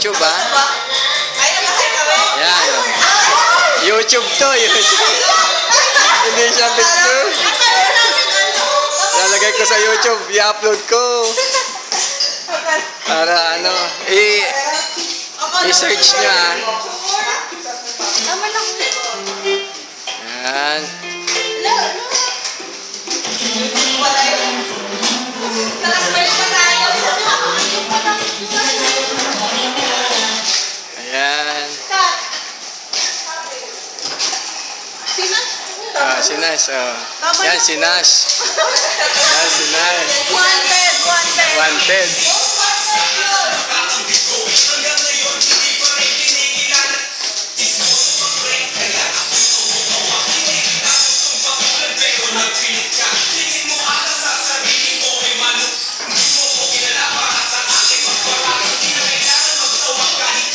YouTube, ha? Ayun, nakay kami. Yan. YouTube to, YouTube. Hindi siya picture. Lalagay ko sa YouTube, i-upload ko. Para ano, i-search niya. Tama lang. Yan. Ayan. Si Nash. Yan, si Nash. Yan, si Nash. Wanted.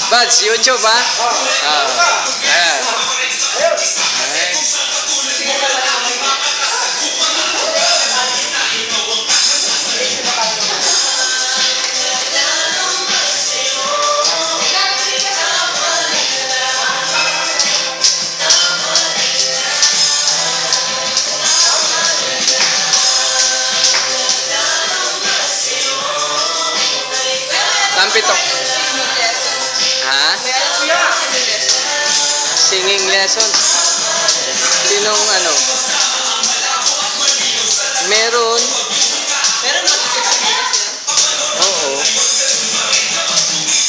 Buds, YouTube, ha? Ayan. Tampitok. Ha? Singing lesson. Sinong ano? Meron.